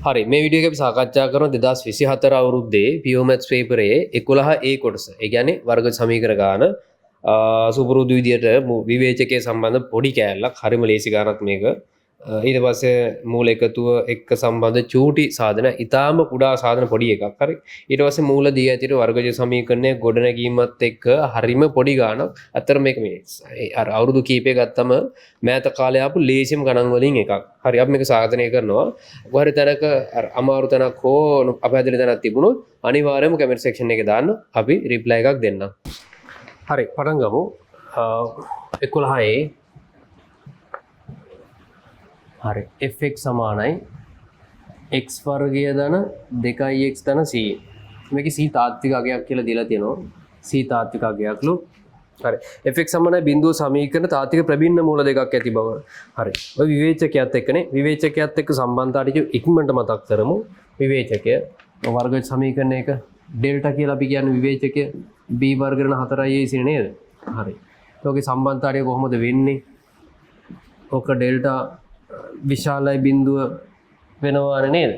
හරි මේ වීඩියෝ එක අපි සාකච්ඡා කරන 2024 අවුරුද්දේ PO Maths පේපරයේ 11A කොටස. ඒ කියන්නේ වර්ග සමීකරණ ගාන සුපුරුදු විදියට විවේචකයේ සම්බන්ධ පොඩි කෑල්ලක්. හරිම ලේසි ගානක් මේක. ඊට පස්සේ මූල එකතුව එක්ක සම්බන්ධ චූටි සාධන, ඊටාම කුඩා සාධන පොඩි එකක්. හරි. ඊට පස්සේ මූල දී ඇතිර වර්ගජ සමීකරණය ගොඩනැගීමත් එක්ක හරිම පොඩි ගානක්. අතර මේක මේ අර අවුරුදු කීපයක් ගත්තම මෑත කාලේ ආපු ලේසිම ගණන් වලින් එකක්. හරි. අපි මේක සාධනය කරනවා. කොහරි තැනක අමාරු තැනක් හෝ අපහැදිලි තැනක් තිබුණොත් අනිවාර්යයෙන්ම කමෙන්ට් සෙක්ෂන් එකේ දාන්න. අපි රිප්ලයි එකක් දෙන්නම්. හරි. පටන් ගමු. 11A හරි fx සමානයි x වර්ගය ධන 2x ධන c. මේකේ c තාත්වික අගයක් කියලා දීලා තියෙනවා. c තාත්වික අගයක්ලු. හරි. fx සමානයි බිඳුව සමීකරණ තාත්වික ප්‍රබින්න මූල දෙකක් ඇති බව. හරි. ඔය විවේචකයත් එක්කනේ. විවේචකයත් එක්ක සම්බන්ධතාවය ඉක්මනට මතක් කරමු. විවේචකය වර්ග සමීකරණයක ඩෙල්ටා කියලා අපි කියන්නේ විවේචකය b වර්ග ඍණ 4ac නේද? හරි. ඒකේ සම්බන්ධතාවය කොහොමද වෙන්නේ? ඔක ඩෙල්ටා විශාලයි බිඳුව වෙනවානේ නේද?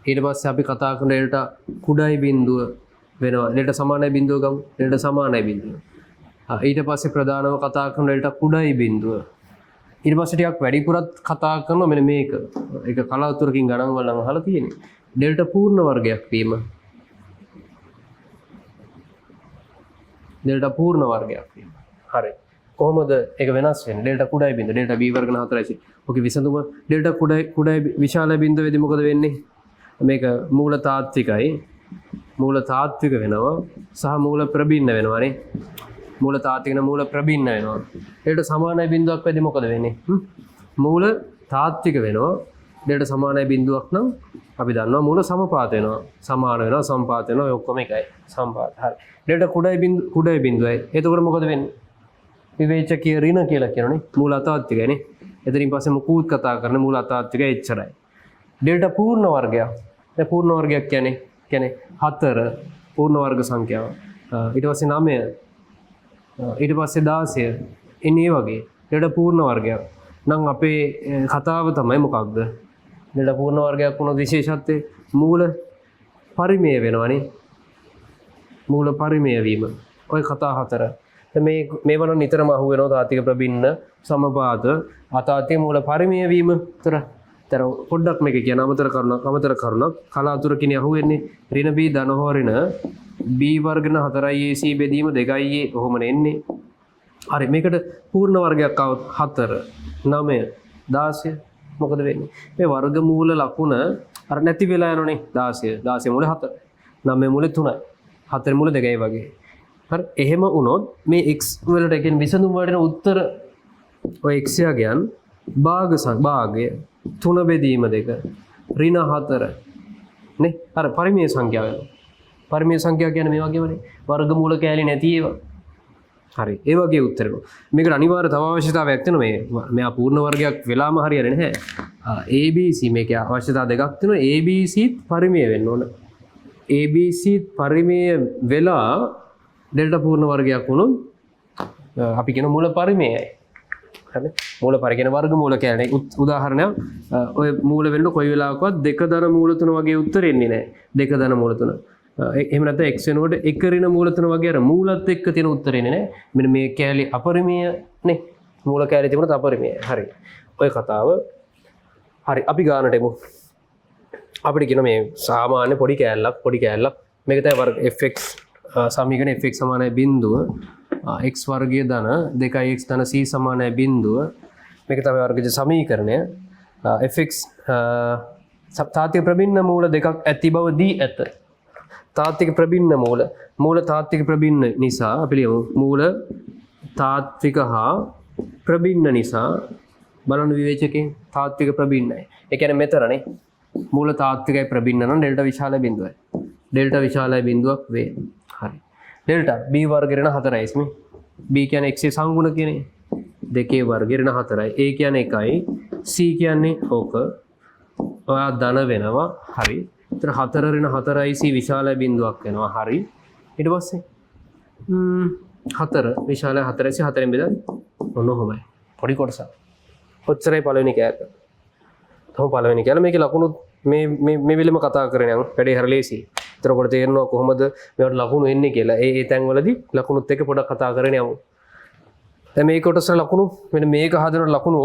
ඊට පස්සේ අපි කතා කරන ඩෙල්ටා කුඩායි බිඳුව වෙනවා. ඩෙල්ටා සමානයි බිඳුව ගමු. ඩෙල්ටා සමානයි බිඳුව. ඊට පස්සේ ප්‍රධානව කතා කරන ඩෙල්ටා කුඩායි බිඳුව. ඊට පස්සේ ටිකක් වැඩිපුරත් කතා කරනවා මෙන්න මේක. ඒක කලාතුරකින් ගණන් වල නම් අහලා තියෙන්නේ. ඩෙල්ටා පූර්ණ වර්ගයක් වීම. ඩෙල්ටා පූර්ණ වර්ගයක් වීම. හරි. කොහොමද ඒක වෙනස් වෙන්නේ? ඩෙල්ටා කුඩායි බිඳුව ඩෙල්ටා b වර්ග 4යි. ඔකේ විසඳුම ඩෙල්ටා කුඩායි විශාල බිඳුවේදී මොකද වෙන්නේ? මේක මූල තාත්විකයි. මූල තාත්වික වෙනවා සහ මූල ප්‍රබින්න වෙනවානේ. මූල තාත්වික න මූල ප්‍රබින්න වෙනවා. ඩෙල්ටා සමානයි බිඳුවක් වෙද්දී මොකද වෙන්නේ? මූල තාත්වික වෙනවා. ඩෙල්ටා සමානයි බිඳුවක් නම් අපි දන්නවා මූල සමපාත වෙනවා. සමාන වෙනවා, සම්පාත වෙනවා. ඔය ඔක්කොම එකයි. සම්පාත. හරි. ඩෙල්ටා කුඩායි බිඳුවයි. එතකොට මොකද වෙන්නේ? විවේචකීය ඍණ කියලා කියනනේ. මූල අතාත්විකයිනේ. එතනින් පස්සේ මුකුත් කතා කරන මූල අතාත්විකය එච්චරයි. ඩෙල්ටා පූර්ණ වර්ගයක්. දැන් පූර්ණ වර්ගයක් කියන්නේ 4 පූර්ණ වර්ග සංඛ්‍යාව. ඊට පස්සේ 9 ඊට පස්සේ 16 එන්නේ වගේ. ඩෙල්ටා පූර්ණ වර්ගයක්. නම් අපේ කතාව තමයි මොකක්ද? ඩෙල්ටා පූර්ණ වර්ගයක් වුණොත් විශේෂත්වය මූල පරිමේය වෙනවනේ. මූල පරිමේය වීම. ඔය කතා 4. මේවන නිතරම අහු වෙනවා තාත්වික ප්‍රබින්න සමපාත අතාත්වික මූල පරිමේය වීම. තර පොඩ්ඩක් මේක කියන අමතර කරුණක් කලාතුරකින් අහු වෙන්නේ ඍණ b ධන හෝ ඍණ b වර්ග න 4ac බෙදීම 2a කොහොමද එන්නේ? හරි. මේකට පූර්ණ වර්ගයක් આવොත් 4 9 16 මොකද වෙන්නේ? මේ වර්ගමූල ලකුණ අර නැති වෙලා යනෝනේ. 16 මූල 4 9 මූල 3යි 4 මූල 2යි වගේ. හරි. එහෙම වුණොත් මේ x වලට කියන්නේ විසඳුම් වලට උත්තර ඔය x යගයන් භාගය 3 බෙදීම 2 ඍණ 4 නේ. අර පරිමේය සංඛ්‍යාව වෙනවා. පරිමේය සංඛ්‍යාව කියන්නේ මේ වගේමනේ. වර්ගමූල කැලේ නැති ඒවා. හරි. ඒ වගේ උත්තරන. මේකට අනිවාර්ය තව අවශ්‍යතාවයක් තියෙනවා. මෙයා පූර්ණ වර්ගයක් වෙලාම හරියන්නේ නැහැ. ABC මේකේ අවශ්‍යතාව දෙකක් තියෙනවා. ABC පරිමේය වෙන්න ඕන. ABC පරිමේය වෙලා ඩෙල්ටා පූර්ණ වර්ගයක් වුණොත් අපි කියන මූල පරිමේයයි. හරිද? මූල පරිගෙන වර්ග මූල කියන්නේ උදාහරණයක් ඔය මූල වෙන්න කොයි වෙලාවකවත් 2 ධන මූල 3 වගේ උත්තර එන්නේ නැහැ. 2 ධන මූල 3. එහෙම නැත්නම් x වෙනකොට 1 ඍණ මූල 3 වගේ අර මූලත් එක්ක තියෙන උත්තර එන්නේ නැහැ. මෙන්න මේ කැලේ අපරිමේය නේ. මූල කැලේ තිබුණත් අපරිමේය. හරි. ඔය කතාව. හරි. අපි ගානට එමු. අපිට කියන මේ සාමාන්‍ය පොඩි කැලලක් මේක තමයි වර්ග fx සමීකරණ fx සමානයි බිඳුව x වර්ගය ධන 2x ධන c සමානයි බිඳුව. මේක තමයි වර්ගජ සමීකරණය. fx තාත්වික ප්‍රබින්න මූල දෙකක් ඇති බව දී ඇත. තාත්වික ප්‍රබින්න මූල තාත්වික ප්‍රබින්න නිසා අපි ලියමු මූල තාත්වික හා ප්‍රබින්න නිසා බලන්න විවේචකයෙන් තාත්වික ප්‍රබින්නයි. ඒ කියන්නේ මෙතරනේ මූල තාත්විකයි ප්‍රබින්න නම් ඩෙල්ටා විශාලයි බිඳුවයි. ඩෙල්ටා විශාලයි බිඳුවක් වේ. හරි. ඩෙල්ටා b වර්ග ඍණ 4යි ස්මි. b කියන්නේ x සංගුණ කියන්නේ 2 වර්ග ඍණ 4යි. a කියන්නේ 1යි. c කියන්නේ ඕක. ඔයා ධන වෙනවා. හරි. ඒතර 4 ඍණ 4යි c විශාලයි බිඳුවක් වෙනවා. හරි. ඊට පස්සේ 4 විශාලයි 4යි c 4ෙන් බෙදන්න. ඔන්නෝමයි. පොඩි කොටසක්. ඔච්චරයි පළවෙනි කෑල්ල. තම පළවෙනි කෑල්ල මේකේ ලකුණු මේ විලම කතා කරන වැඩේ හර ලේසි. එතකොට තේරෙනවා කොහොමද මේවට ලකුණු එන්නේ කියලා. ඒ තැන්වලදී ලකුණුත් එක්ක පොඩක් කතා කරගෙන යමු. දැන් මේ කොටස ලකුණු මෙන්න මේක හදන ලකුණු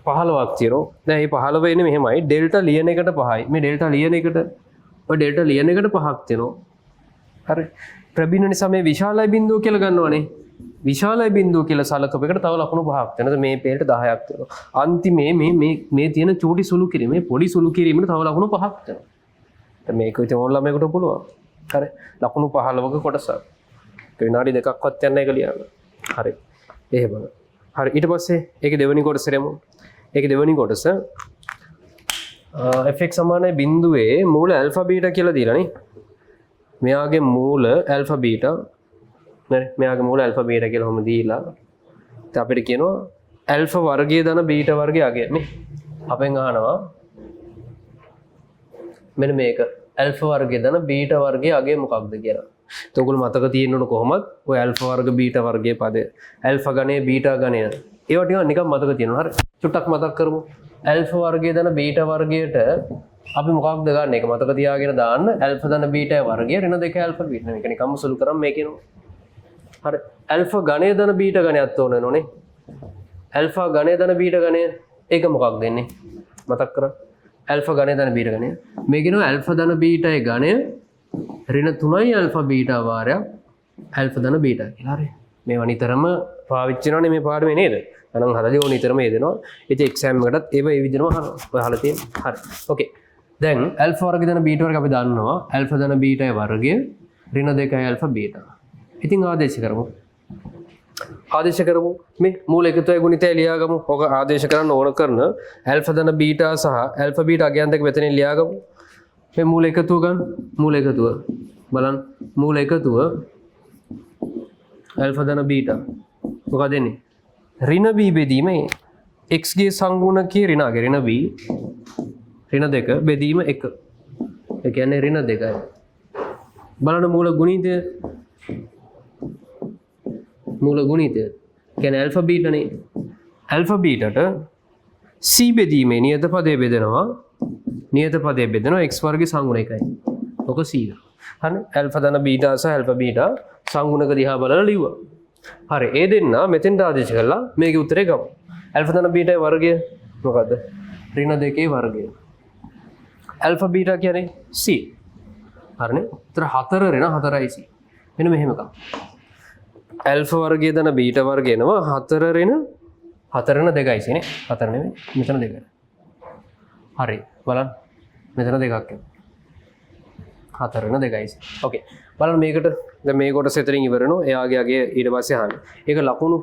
15ක් තියෙනවා. දැන් මේ 15 එන්නේ මෙහෙමයි. ඩෙල්ටා ලියන එකට 5යි. මේ ඩෙල්ටා ලියන එකට ඔය ඩෙල්ටා ලියන එකට 5ක් තියෙනවා. හරි. ප්‍රබින්න නිසා මේ විශාලයි බිඳුව කියලා ගන්නවනේ. විශාලයි බිඳුව කියලා සලකපු එකට තව ලකුණු 5ක් තියෙනවා. මේ පේලට 10ක් තියෙනවා. අන්තිමේ මේ තියෙන චූටි සුළු කිරීම, මේ පොඩි සුළු කිරීමෙන් තව ලකුණු 5ක් තියෙනවා. දැන් මේක ඉතින් ඕන්ලා මේකට පුළුවන්. හරි. ලකුණු 15ක කොටසක්. විනාඩි 2ක්වත් යන්නේ ඒක ලියන්න. හරි. එහෙම. හරි. ඊට පස්සේ ඒකේ දෙවෙනි කොටසට යමු. ඒකේ දෙවෙනි කොටස fx සමානයි බිඳුවේ මූල ඇල්ෆා බීටා කියලා දීලා නේ. මෙයාගේ මූල ඇල්ෆා බීටා නේද? මෙයාගේ මූල ඇල්ෆා බීටා කියලා හැම දීලා ඉතින් අපිට කියනවා ඇල්ෆා වර්ගයේ ධන බීටා වර්ගයේ අගය නේ. අපෙන් අහනවා මෙන්න මේක ඇල්ෆා වර්ගයේ ධන බීටා වර්ගයේ අගය මොකක්ද කියලා. එතකොට ඔයගොල්ලෝ මතක තියෙන්න ඕන කොහොමද ඔය ඇල්ෆා වර්ග බීටා වර්ගයේ පදේ ඇල්ෆා ගණය බීටා ගණය ඒවා ටික නිකන් මතක තියෙනවා. හරි. චුට්ටක් මතක් කරමු. ඇල්ෆා වර්ගයේ ධන බීටා වර්ගයට අපි මොකක්ද ගන්න එක මතක තියාගෙන දාන්න ඇල්ෆා ධන බීටා වර්ගය ඍණ 2 ඇල්ෆා බීටා. මේක නිකම්ම සුළු කරන් මේ කියනවා. හරි. ඇල්ෆා ගණය ධන බීටා ගණයත් ඕන වෙනෝනේ. ඇල්ෆා ගණය ධන බීටා ගණය ඒක මොකක්ද එන්නේ? මතක් කරගන්න. ඇල්ෆා ගණය ධන බීටා ගණය. මේ කියනවා ඇල්ෆා ධන බීටායේ ගණය ඍණ 3යි ඇල්ෆා බීටා වාරයක් ඇල්ෆා ධන බීටා කියලා. හරි. මේවා නිතරම පාවිච්චි කරනවානේ මේ පාඩමේ නේද? අනං හදලා ඕන නිතරම එදෙනවා. ඉතින් එක්සෑම් එකටත් ඒව ඒ විදිහම අහනවා. ඔය අහලා තියෙන්නේ. හරි. ඕකේ. දැන් ඇල්ෆා වර්ගය ධන බීටා වර්ගය අපි දන්නවා. ඇල්ෆා ධන බීටායේ වර්ගය ඍණ 2යි ඇල්ෆා බීටා. ඉතින් ආදේශ කරමු. ආදේශ කරමු. මේ මූල එකතුයි ගුණිතය ලියාගමු. ඔක ආදේශ කරන්න ඕන කරන ඇල්ෆා ධන බීටා සහ ඇල්ෆා බීටා අගයන් දෙක මෙතනින් ලියාගමු. මේ මූල එකතුව ගන්න. මූල එකතුව බලන්න. මූල එකතුව ඇල්ෆා ධන බීටා මොකද එන්නේ? ඍණ b බෙදීම x ගේ සංගුණකයේ ඍණගේ ඍණ b ඍණ 2 බෙදීම 1. ඒ කියන්නේ ඍණ 2යි. බලන්න මූල ගුණිතය. මූල ගුණිතය කියන්නේ ඇල්ෆා බීටානේ. ඇල්ෆා බීටාට c බෙදීමේ නියත පදයේ බෙදෙනවා. නියත පදයේ බෙදෙනවා x වර්ගයේ සංගුණ 1යි. ඔක c. හරි. ඇල්ෆා ධන බීටා සහ ඇල්ෆා බීටා සංගුණක දිහා බලලා ලිව්වා. හරි. ඒ දෙන්න මෙතෙන්ට ආදේශ කළා මේකේ උත්තරේ ගමු. ඇල්ෆා ධන බීටායේ වර්ගය මොකද්ද? ඍණ 2ේ වර්ගය. ඇල්ෆා බීටා කියන්නේ c. හරිනේ. උත්තර 4 ඍණ 4යි c. මෙන්න මෙහෙම එකක්. ඇල්ෆා වර්ගයේ ධන බීටා වර්ගය එනවා 4 ඍණ 4 ඍණ 2යි c නේ. 4 නෙමෙයි. මෙතන 2. හරි. බලන්න. මෙතන 2ක් එනවා. 4 ඍණ 2යි c. ඕකේ. බලන්න මේකට දැන් මේ කොටස එතනින් ඉවර වෙනවා. එයාගේ ඊට පස්සේ අහන්න. ඒක ලකුණු.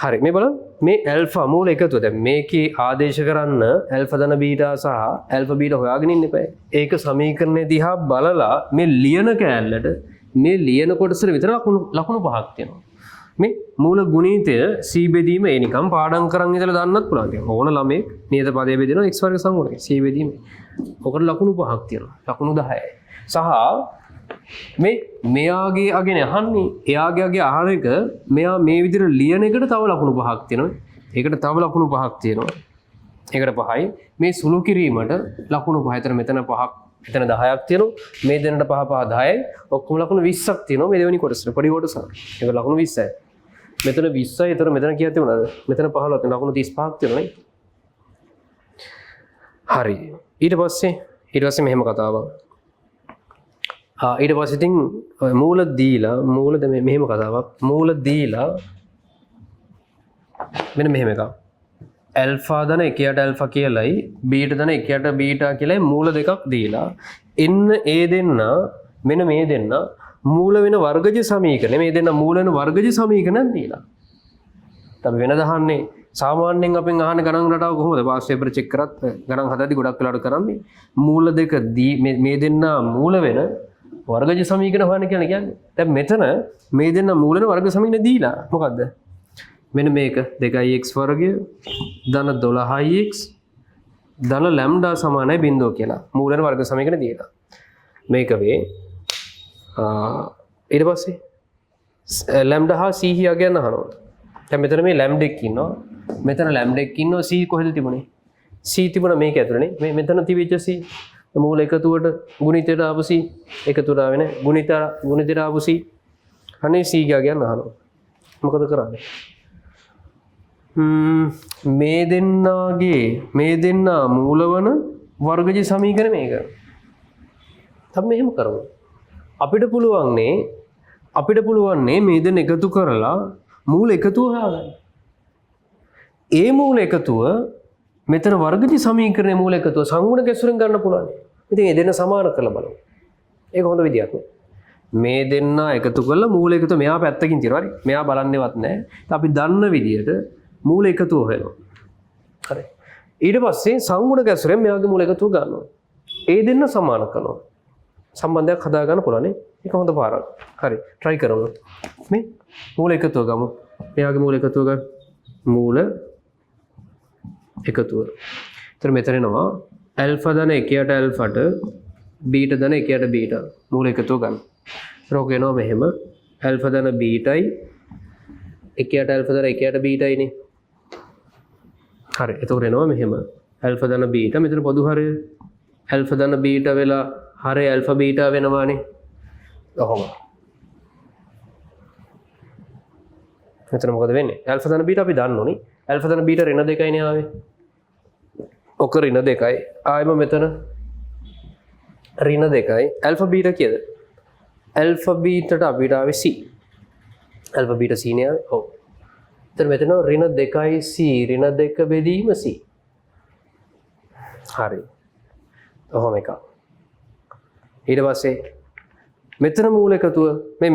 හරි. මේ බලන්න. මේ ඇල්ෆා මූල එකතුව. දැන් මේකේ ආදේශ කරන්න ඇල්ෆා ධන බීටා සහ ඇල්ෆා බීටා හොයාගෙන ඉන්න එපා. ඒක සමීකරණය දිහා බලලා මේ ලියන කෑල්ලට මේ ලියන කොටසට විතර ලකුණු 5ක් තියෙනවා. මේ මූල ගුණිතය c බෙදීම ඒ නිකම් පාඩම් කරන් ඉඳලා දාන්නත් පුළුවන්. ඒක ඕන ළමෙක් නියත පදයේ බෙදෙනවා x වර්ග සංගුණකේ c බෙදීම. ඔකට ලකුණු 5ක් තියෙනවා. ලකුණු 10යි. සහ මෙයාගේ අගෙන අහන්නේ එයාගේ අගේ අහන එක මෙයා මේ විදිහට ලියන එකට තව ලකුණු 5ක් තියෙනවා. ඒකට තව ලකුණු 5ක් තියෙනවා. ඒකට 5යි. මේ සුළු කිරීමට ලකුණු 5. එතන මෙතන 5ක් එතන 10ක් තියෙනවා. මේ දෙන්නට 5 5 10යි. ඔක්කොම ලකුණු 20ක් තියෙනවා මේ දෙවෙනි කොටසට. පොඩි කොටසක්. ඒක ලකුණු 20යි. මෙතන 20යි. එතන මෙතන කීයක් තියුණාද? මෙතන 15ක් තියෙනවා. ලකුණු 35ක් තියෙනවා නේ. හරි. ඊට පස්සේ මෙහෙම කතාවක්. ඊට පස්සේ ඉතින් මූල දීලා මූල මෙහෙම කතාවක්. මූල දීලා මෙන්න මෙහෙම එකක්. ඇල්ෆා ධන 1ට ඇල්ෆා කියලායි බීටා ධන 1ට බීටා කියලායි මූල දෙකක් දීලා එන්න ඒ දෙන්න මෙන්න මේ දෙන්න මූල වෙන වර්ගජ සමීකරණ මේ දෙන්න මූල වෙන වර්ගජ සමීකරණ දීලා. අපි වෙන දහන්නේ සාමාන්‍යයෙන් අපෙන් අහන ගණන් රටාව කොහොමද? පාස් පේපර් චෙක් කරත් ගණන් හදද්දි ගොඩක් වෙලාවට කරන්නේ මූල දෙක මේ දෙන්න මූල වෙන වර්ගජ සමීකරණ හොයන්න කියලා කියන්නේ. දැන් මෙතන මේ දෙන්න මූල වෙන වර්ග සමීකරණ දීලා මොකද්ද? මෙන්න මේක 2x වර්ගය ධන 12x ධන ලැම්ඩා සමානයි 0 කියලා මූල වෙන වර්ග සමීකරණ දීලා. මේක වේ ඊට පස්සේ ලැම්ඩා හා c හියා ගන්න අහනවා. දැන් මෙතන මේ ලැම්ඩා එක ඉන්නවා. මෙතන ලැම්ඩා එක ඉන්නවා c කොහෙද තිබුණේ? C තිබුණා මේක ඇතුළේනේ. මේ මෙතන තිබිච්ච C මූල එකතුවට ගුණිතයට ආපු C එකතුවට ආවේ නැහැ. ගුණිතයට ආපු C අනේ C ගියා අහනවා. මොකද කරන්නේ? මේ දෙන්නා මූලවන වර්ගජ සමීකරණ මේක. අපි මෙහෙම කරමු. අපිට පුළුවන්නේ මේ දෙන්න එකතු කරලා මූල එකතුව හොයාගන්න. ඒ මූල එකතුව මෙතන වර්ගජ සමීකරණයේ මූල එකතුව සංගුණ ගැසුරෙන් ගන්න පුළුවන්. ඉතින් ඒ දෙන්න සමාන කරලා බලමු. ඒක හොඳ විදියක් නේ. මේ දෙන්න එකතු කරලා මූල එකතුව මෙයා පැත්තකින් තියනවා. හරි. මෙයා බලන්නේවත් නැහැ. අපි දන්න විදියට මූල එකතුව හොයනවා. හරි. ඊට පස්සේ සංගුණ ගැසුරෙන් මෙයාගේ මූල එකතුව ගන්නවා. ඒ දෙන්න සමාන කරනවා. සම්බන්ධයක් හදා ගන්න පුළුවන් නේ. ඒක හොඳ පාරක්. හරි. try කරමු. මේ මූල එකතුව ගමු. මෙයාගේ මූල එකතුව ගන්න. මූල එකතුව. ඒතර මෙතන එනවා ඇල්ෆා ධන 1ට ඇල්ෆාට බීටා ධන 1ට බීටා මූල එකතුව ගන්න. රෝග එනවා මෙහෙම ඇල්ෆා ධන බීටයි 1ට ඇල්ෆා ධන 1ට බීටයිනේ. හරි. එතකොට එනවා මෙහෙම ඇල්ෆා ධන බීටා මෙතන පොදු හරය ඇල්ෆා ධන බීටා වෙලා හරය ඇල්ෆා බීටා වෙනවානේ. ඔහොම. මෙතන මොකද වෙන්නේ? ඇල්ෆා ධන බීටා අපි දන්නෝනේ. ඇල්ෆා ධන බීටා ඍණ 2යිනේ ආවේ. ඔක ඍණ 2යි. ආයෙම මෙතන ඍණ 2යි. ඇල්ෆා බීටා කීයද? ඇල්ෆා බීටාට අපිට ආවේ C. ඇල්ෆා බීටා C නේ ආවේ. ඔව්. එතන මෙතන ඍණ 2යි C ඍණ 2 බෙදීම C. හරි. ඔහොම එකක්. ඊට පස්සේ මෙතන මූල එකතුව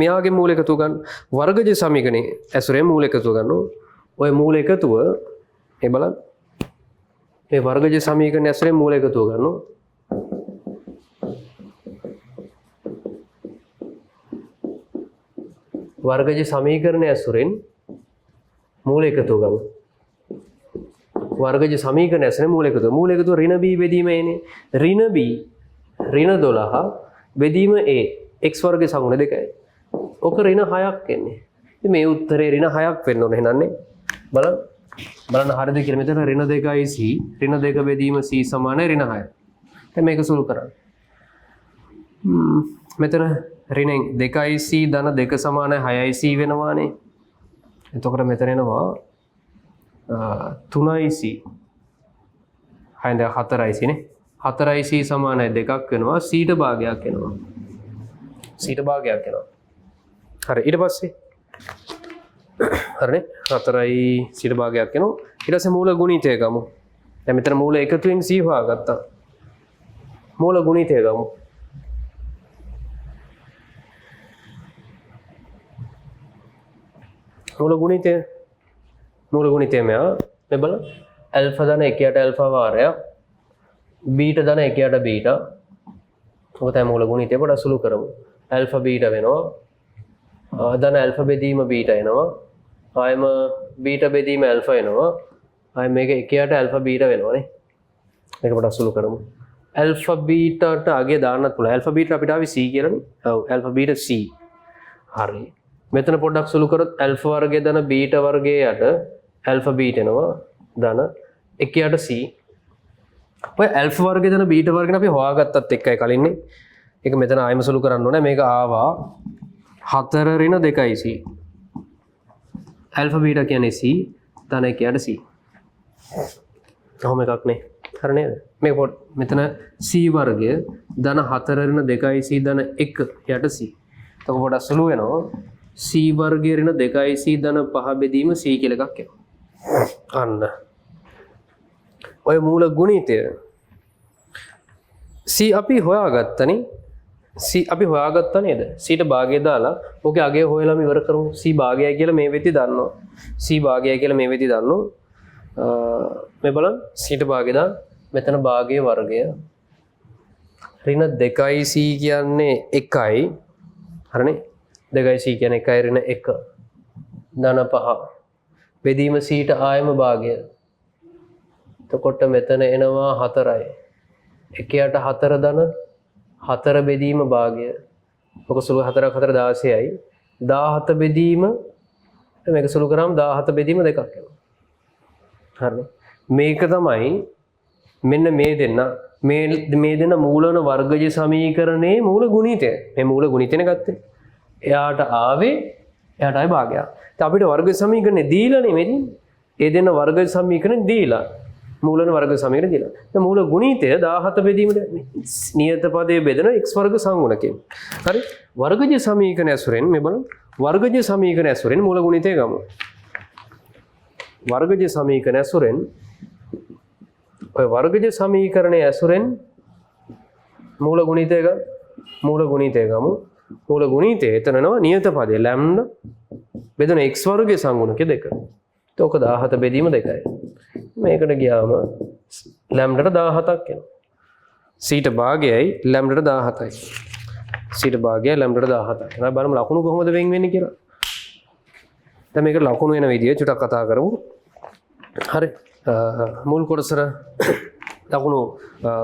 මෙයාගේ මූල එකතුව ගන්න වර්ගජ සමීකරණේ ඇසුරේ මූල එකතුව ගන්නවා. ඔය මූල එකතුව මේ බලන්න. මේ වර්ගජ සමීකරණේ ඇසුරේ මූල එකතුව ගන්නවා. වර්ගජ සමීකරණයේ ඇසුරෙන් මූල එකතුව ගමු. වර්ගජ සමීකරණය ඇසුරෙන් මූල එකතුව. මූල එකතුව ඍණ b බෙදීම එන්නේ. ඍණ b ඍණ 12 බෙදීම a x වර්ගයේ සමගුණ 2යි. ඔක ඍණ 6ක් එන්නේ. ඉතින් මේ උත්තරේ ර්ණ 6ක් වෙන්න ඕන එහෙනන්නේ. බලන්න හරියද කියලා මෙතන ඍණ 2යි c ඍණ 2 බෙදීම c සමානයි ඍණ 6. දැන් මේක සුළු කරන්න. මෙතන ඍණෙන් 2යි c ධන 2 සමානයි 6යි c වෙනවානේ. එතකොට මෙතන එනවා 3යි c 6 දැන් 4යි c නේ. 4යි c සමානයි 2ක් වෙනවා c ට භාගයක් එනවා. c ට භාගයක් එනවා. හරි ඊට පස්සේ හරිනේ 4යි c ට භාගයක් එනවා. ඊට පස්සේ මූල ගුණිතය ගමු. දැන් මෙතන මූල එකතුවෙන් c හොයාගත්තා. මූල ගුණිතය ගමු. මූල ගුණිතය මෙයා මේ බලන්න ඇල්ෆා ධන 1ට ඇල්ෆා වාරයක් බීටා ධන 1ට බීටා ඔක තමයි මූල ගුණිතය. පොඩ්ඩක් සුළු කරමු. ඇල්ෆා බීටා වෙනවා ධන ඇල්ෆා බෙදීම බීටා එනවා. ආයෙම බීටා බෙදීම ඇල්ෆා එනවා. ආයෙ මේක 1ට ඇල්ෆා බීටා වෙනවානේ. මේක පොඩ්ඩක් සුළු කරමු. ඇල්ෆා බීටාට අගේ දාන්නත් පුළුවන්. ඇල්ෆා බීටා අපිට ආවේ c කියලානේ. ඔව් ඇල්ෆා බීටා c. හරි. මෙතන පොඩ්ඩක් සුළු කරොත් ඇල්ෆා වර්ගය ධන බීටා වර්ගයේ යට ඇල්ෆා බීටා එනවා ධන 1ට c. ඔය ඇල්ෆා වර්ගය ධන බීටා වර්ගන අපි හොයාගත්තත් එක්කයි කලින්නේ. ඒක මෙතන ආයෙම සුළු කරන්න ඕනේ. මේක ආවා 4 ඍණ 2යි c. ඇල්ෆා බීටා කියන්නේ c ධන 1ට c. කොහොම එකක් නේ. හරි නේද? මේක මෙතන c වර්ගය ධන 4 ඍණ 2යි c ධන 1 යට c. එතකොට පොඩ්ඩක් සුළු වෙනවා. c වර්ගය ඍණ 2යි c ධන 5 බෙදීම c කියලා එකක් එනවා. අන්න. ඔය මූල ගුණිතය c අපි හොයාගත්තනේ. c අපි හොයාගත්තා නේද? c ට භාගය දාලා ඕකේ අගය හොයලාම ඉවර කරමු. c භාගයයි කියලා මේ වෙද්දි දන්නවා. c භාගයයි කියලා මේ වෙද්දි දන්නවා. මේ බලන්න c ට භාගය දාන්න. මෙතන භාගයේ වර්ගය ඍණ 2යි c කියන්නේ 1යි. හරිනේ? 2යි c කියන්නේ 1යි ඍණ 1 ධන 5 බෙදීම c ට ආයම භාගය. එතකොට මෙතන එනවා 4යි. 1ට 4 ධන 4 බෙදීම භාගය. ඔක සුළු 4ක් 4 16යි. 17 බෙදීම මේක සුළු කරාම 17 බෙදීම 2ක් එනවා. හරිනේ? මේක තමයි මෙන්න මේ දෙන්න මේ දෙන්න මූලවන වර්ගජ සමීකරණයේ මූල ගුණිතය. මේ මූල ගුණිතයනේ ගත්තේ. එයාට ආවේ එයාටයි භාගයක්. අපිට වර්ග සමීකරණේ දීලා නෙමෙයි. ඒ දෙන්න වර්ග සමීකරණේ දීලා. මූලවන වර්ග සමීකරණේ දීලා. දැන් මූල ගුණිතය 17 බෙදීමට නියත පදයේ බෙදෙන x වර්ග සංගුණකයෙන්. හරි? වර්ගජ සමීකරණ ඇසුරෙන් මේ බලන්න. වර්ගජ සමීකරණ ඇසුරෙන් මූල ගුණිතය ගමු. වර්ගජ සමීකරණ ඇසුරෙන් ඔය වර්ගජ සමීකරණයේ ඇසුරෙන් මූල ගුණිතය ගමු. මූල ගුණිතය එතනනවා නියත පදේ ලැම්ඩා බෙදෙන x වර්ගයේ සංගුණක 2. ඒක 17 බෙදීම 2යි. මේකට ගියාම ලැම්ඩාට 17ක් එනවා. c ට භාගයයි ලැම්ඩාට 17යි. c ට භාගයයි ලැම්ඩාට 17යි. එහෙනම් බලමු ලකුණු කොහොමද වෙන් වෙන්නේ කියලා. දැන් මේකට ලකුණු වෙන විදිය චුට්ටක් කතා කරමු. හරි. මුල් කොටසට ලකුණු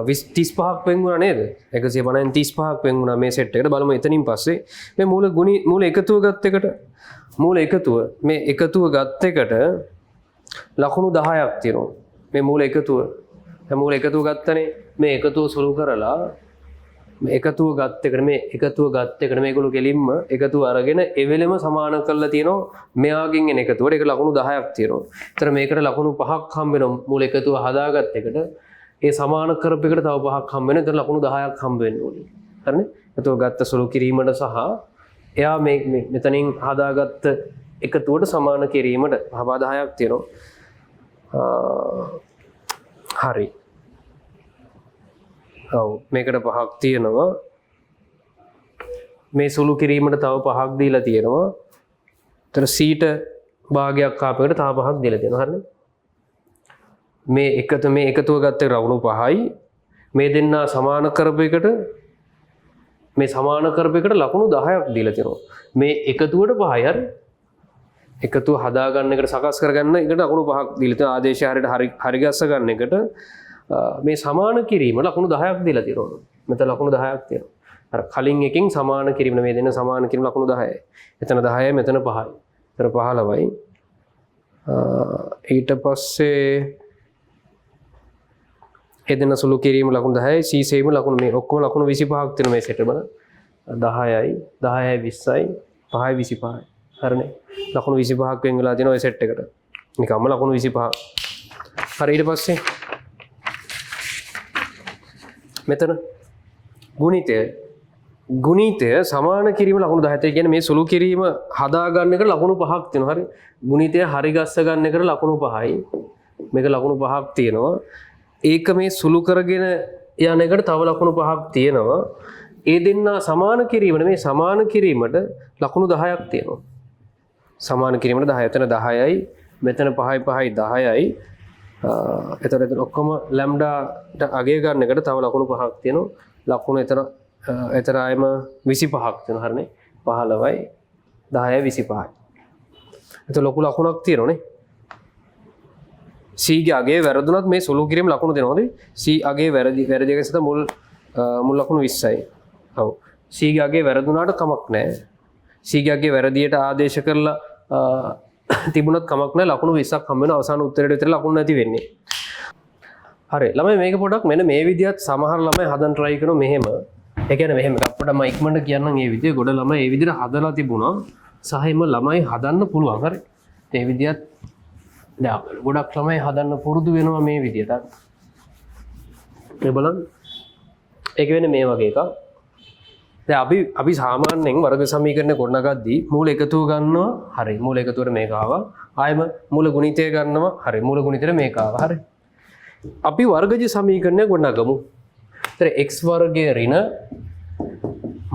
35ක් වෙන් වුණා නේද? 150න් 35ක් වෙන් වුණා මේ සෙට් එකට. බලමු එතනින් පස්සේ මේ මූල එකතුව ගත්ත එකට මේ එකතුව ගත්ත එකට ලකුණු 10ක් තියෙනවා. මේ මූල එකතුව ගත්තනේ. මේ එකතුව සුළු කරලා මේ එකතුව ගත්ත එකට මේගොල්ලෝ කෙලින්ම එකතුව අරගෙන එවෙලෙම සමාන කරලා තියෙනවා මෙයාගෙන් එන එකතුවට. ඒක ලකුණු 10ක් තියෙනවා. ඒතර මේකට ලකුණු 5ක් හම්බ වෙනවා. මූල එකතුව හදාගත්ත එකට ඒ සමාන කරපු එකට තව 5ක් හම්බ වෙනවා. ඒතර ලකුණු 10ක් හම්බ වෙන්න ඕනේ. හරිනේ? එකතුව ගත්ත සුළු කිරීමට සහ එයා මේ මෙතනින් හදාගත්ත එකතුවට සමාන කිරීමට 10ක් තියෙනවා. හරි. ඔව් මේකට 5ක් තියෙනවා. මේ සුළු කිරීමට තව 5ක් දීලා තියෙනවා. ඒතර c ට භාගයක් ආපෙකට තව 5ක් දීලා තියෙනවා. හරිනේ? මේ එකතුව ගත්තේ ලකුණු 5යි. මේ දෙන්න සමාන කරපු එකට ලකුණු 10ක් දීලා තියෙනවා. මේ එකතුවට 5යි. හරි? එකතුව හදා ගන්න එකට සකස් කරගන්න එකට ලකුණු 5ක් දීලා තියෙනවා. ආදේශය හරි ගස්ස ගන්න එකට මේ සමාන කිරීම ලකුණු 10ක් දීලා තියෙනවා. මෙතන ලකුණු 10ක් තියෙනවා. අර කලින් එකකින් සමාන කිරීම මේ දෙන්න සමාන කිරීම ලකුණු 10යි. එතන 10යි මෙතන 5යි. එතන 15යි. ඊට පස්සේ එදෙන සුළු කිරීම ලකුණු 10යි. c සේම ලකුණු මේ ඔක්කොම ලකුණු 25ක් තියෙන මේ සෙට් එක බලන්න. 10යි 20යි 5යි 25යි. හරිනේ? ලකුණු 25ක් වෙන් වෙලා තියෙනවා ඔය සෙට් එකට. නිකම්ම ලකුණු 25ක්. හරි ඊට පස්සේ මෙතන ගුණිතය සමාන කිරීම ලකුණු 10යි. ඒ කියන්නේ මේ සුළු කිරීම හදා ගන්න එකට ලකුණු 5ක් තියෙනවා. හරි? ගුණිතය හරි ගස්ස ගන්න එකට ලකුණු 5යි. මේක ලකුණු 5ක් තියෙනවා. ඒක මේ සුළු කරගෙන යන එකට තව ලකුණු 5ක් තියෙනවා. ඒ දෙන්න සමාන කිරීමනේ මේ සමාන කිරීමට ලකුණු 10ක් තියෙනවා. සමාන කිරීමට 10. එතන 10යි මෙතන 5යි 10යි. එතන ඔක්කොම ලැම්ඩාට අගය ගන්න එකට තව ලකුණු 5ක් තියෙනවා. ලකුණු එතන ආයම 25ක් තියෙනවා. හරිනේ? 15යි 10යි 25යි. එතන ලොකු ලකුණක් තියෙනවනේ. c ගේ අගේ වැරදුනත් මේ සුළු කිරීම ලකුණු දෙනවද? c අගේ වැරදි එක සත මුල් ලකුණු 20යි. ඔව්. c ගේ අගේ වැරදුනාට කමක් නැහැ. c ගේ අගේ වැරදියට ආදේශ කරලා තිබුණත් කමක් නැහැ. ලකුණු 20ක් හම්බ වෙන අවසාන උත්තරයට විතර ලකුණු නැති වෙන්නේ. හරි. ළමයි මේක පොඩ්ඩක් මෙන්න මේ විදිහත් සමහර ළමයි හදන්න try කරනවා මෙහෙම. ඒ කියන්නේ මෙහෙම අපිට මම ඉක්මනට කියන්නම් මේ විදිහ ගොඩ ළමයි මේ විදිහට හදලා තිබුණා. සහ එම ළමයි හදන්න පුළුවන්. හරි. මේ විදිහත් දැන් ගොඩක් ළමයි හදන්න පුරුදු වෙනවා මේ විදිහට. ඒ බලන්න. ඒක වෙන්නේ මේ වගේ එකක්. දැන් අපි සාමාන්‍යයෙන් වර්ග සමීකරණ ගොඩනගද්දී මූල එකතුව ගන්නවා. හරි. මූල එකතුවට මේක ආවා. ආයෙම මූල ගුණිතය ගන්නවා. හරි. මූල ගුණිතයට මේක ආවා. හරි. අපි වර්ගජ සමීකරණය ගොඩනගමු. ඒතර x වර්ගය ඍණ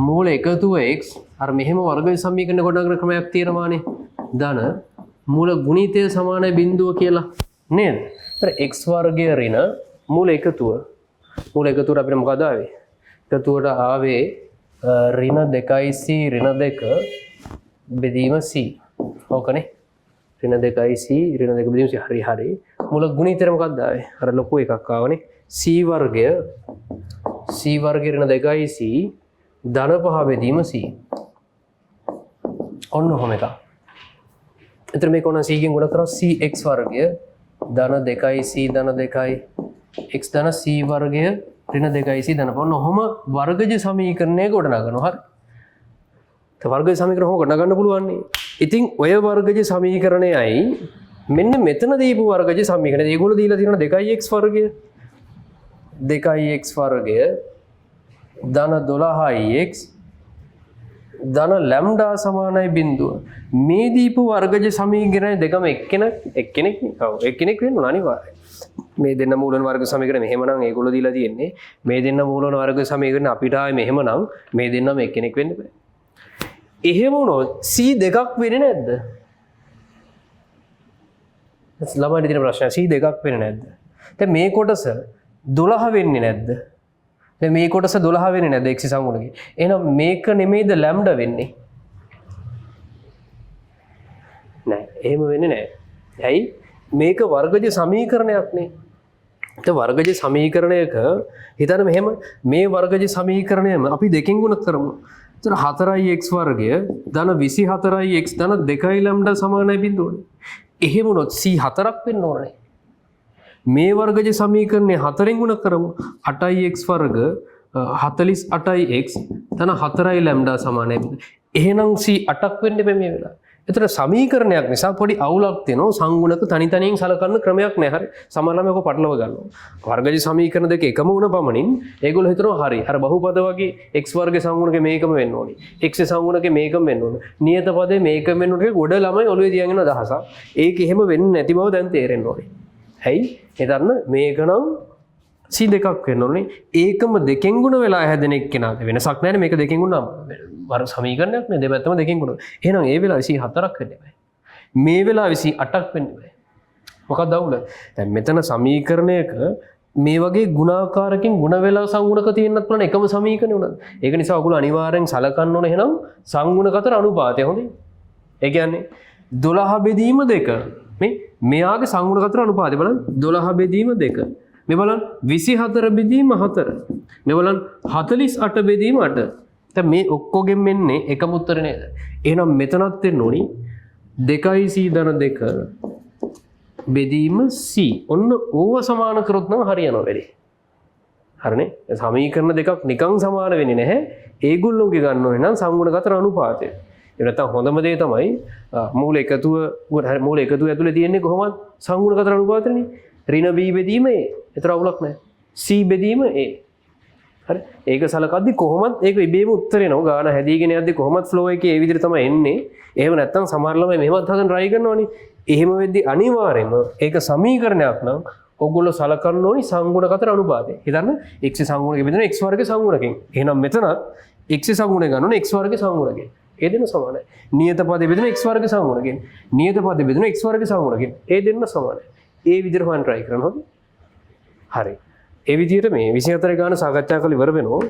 මූල එකතුව x අර මෙහෙම වර්ගජ සමීකරණ ගොඩනගන ක්‍රමයක් තියෙනවානේ. ධන මූල ගුණිතය සමාන බිඳුව කියලා නේද? ඒතර x වර්ගය ඍණ මූල එකතුවට අපිට මොකද ආවේ? එකතුවට ආවේ ඍණ 2c ඍණ 2 බෙදීම c. ඕකනේ. ඍණ 2c ඍණ 2 බෙදීම c. හරි. මූල ගුණිතය මොකක්ද ආවේ? අර ලොකු එකක් ආවනේ. c වර්ගය ඍණ 2c ධන 5 බෙදීම c. ඔන්න ඔහොම එකක්. එතන මේක ඕන c ගෙන් ගුණ කරා cx වර්ගය ධන 2c ධන 2 x ධන c වර්ගය ඍණ 2c ධන පොන්න ඔහොම වර්ගජ සමීකරණය ගොඩනගනවා. හරි. ඒ වර්ගජ සමීකරණ හොම ගොඩනගන්න පුළුවන් නේ. ඉතින් ඔය වර්ගජ සමීකරණයයි මෙන්න මෙතන දීපු වර්ගජ සමීකරණය ඒගොල්ලෝ දීලා තියෙනවා 2x වර්ගය 2x වර්ගය ධන 12x ධන ලැම්ඩා සමානයි බිඳුව. මේ දීපු වර්ගජ සමීකරණ දෙකම එක්කෙනෙක් වෙන්න ඕන අනිවාර්යයෙන්. මේ දෙන්න මූලන වර්ග සමීකරණ මෙහෙමනම් ඒගොල්ලෝ දීලා තියෙන්නේ. මේ දෙන්න මූලන වර්ග සමීකරණ අපිට ආයේ මෙහෙමනම් මේ දෙන්නම එක්කෙනෙක් වෙන්න බෑ. එහෙම වුණොත් c දෙකක් වෙන්නේ නැද්ද? ළමයි දින ප්‍රශ්න c දෙකක් වෙන්නේ නැද්ද? දැන් මේ කොටස 12 වෙන්නේ නැද්ද? දැන් මේ කොටස 12 වෙන්නේ නැද්ද x සංගුණකේ? එහෙනම් මේක නෙමෙයිද ලැම්ඩා වෙන්නේ? නෑ එහෙම වෙන්නේ නෑ. ඇයි? මේක වර්ගජ සමීකරණයක් නේ. ඒ වර්ගජ සමීකරණයක හිතන්න මෙහෙම මේ වර්ගජ සමීකරණයම අපි දෙකෙන් ගුණ කරමු. එතන 4x වර්ගය ධන 24x ධන 2 ලැම්ඩා සමානයි බිඳුවනේ. එහෙම වුණොත් c 4ක් වෙන්න ඕනේ. මේ වර්ගජ සමීකරණය 4ෙන් ගුණ කරමු. 8x වර්ග 48x ධන 4 ලැම්ඩා සමානයි බිඳුව. එහෙනම් c 8ක් වෙන්න බෑ මේ වෙලාව. එතන සමීකරණයක් නිසා පොඩි අවුලක් තියෙනවා. සංගුණක තනි තනියෙන් සලකන්න ක්‍රමයක් නැහැ. හරි. සමහරවල් මේක පටලව ගන්නවා. වර්ගජ සමීකරණ දෙක එකම වුණ පමණින් ඒගොල්ලෝ හිතනවා හරි. අර බහුපද වගේ x වර්ග සංගුණකේ මේකම වෙන්න ඕනේ. x සංගුණකේ මේකම වෙන්න ඕනේ. නියත පදේ මේකම වෙන්න ඕනේ. ගොඩ ළමයි ඔළුවේ තියන් ඉන්න අදහසක්. ඒක එහෙම වෙන්නේ නැති බව දැන් තේරෙන්න ඕනේ. ඇයි? හිතන්න මේක නම් c දෙකක් වෙන්න ඕනේ. ඒකම දෙකෙන් ගුණ වෙලා හැදෙන එක්කෙනාට වෙනසක් නැහැ නේ. මේක දෙකෙන් ගුණ වර්ග සමීකරණයක් නේ. දෙපැත්තම දෙකෙන් ගුණ. එහෙනම් ඒ වෙලාවේ c 4ක් වෙන්න බෑ. මේ වෙලාවේ c 8ක් වෙන්න බෑ. මොකක්ද අවුල? දැන් මෙතන සමීකරණයක මේ වගේ ගුණාකාරකින් ගුණ වෙලා සංගුණක තියෙන්නත් පුළුවන් එකම සමීකරණය උනත්. ඒක නිසා ඔයගොල්ලෝ අනිවාර්යෙන් සලකන්න ඕනේ එහෙනම් සංගුණක අතර අනුපාතය හොඳයි. ඒ කියන්නේ 12 බෙදීම 2. මෙයාගේ සංගුණක අතර අනුපාතය බලන්න 12 බෙදීම 2. මේ බලන්න 24 බෙදීම 4. මේ බලන්න 48 බෙදීම 8. දැන් මේ ඔක්කොගෙන් මෙන්නේ එකම උත්තරේ නේද? එහෙනම් මෙතනත් වෙන්න ඕනි 2c ධන 2 බෙදීම c. ඔන්න ඕව සමාන කරොත් නම් හරියනවා වැඩි. හරිනේ? සමීකරණ දෙකක් නිකන් සමාන වෙන්නේ නැහැ. ඒගොල්ලෝගේ ගන්න ඕනේ නම් සංගුණක අතර අනුපාතය. ඒ නැත්තම් හොඳම දේ තමයි මූල එකතුව ඇතුලේ තියෙන්නේ කොහොමද? සංගුණක අතර අනුපාතයනේ. ඍණ b බෙදීම a. ඒතර අවුලක් නැහැ. c බෙදීම a. හරි. ඒක සලකද්දි කොහොමද ඒක ඉබේම උත්තර එනවා. ගාන හැදීගෙන යද්දි කොහොමද ෆ්ලෝ එකේ ඒ විදිහට තමයි එන්නේ. එහෙම නැත්තම් සමහර ළමයි මෙහෙමත් හදන්න try කරනවනේ. එහෙම වෙද්දි අනිවාර්යයෙන්ම ඒක සමීකරණයක් නම් ඔයගොල්ලෝ සලකන්න ඕනි සංගුණක අතර අනුපාතය. හිතන්න x සංගුණකෙ බෙදෙන x වර්ග සංගුණකෙන්. එහෙනම් මෙතනත් x සංගුණය ගන්න ඕනේ x වර්ග සංගුණකෙන්. ඒ දෙන්න සමානයි. නියත පදෙ බෙදෙන x වර්ග සංගුණකෙන්. නියත පදෙ බෙදෙන x වර්ග සංගුණකෙන්. ඒ දෙන්න සමානයි. ඒ විදිහට හොයන්න try කරන්න හොඳ. හරි. ඒ විදිහට මේ 24 ගාන සාකච්ඡා කරලා ඉවර වෙනවා.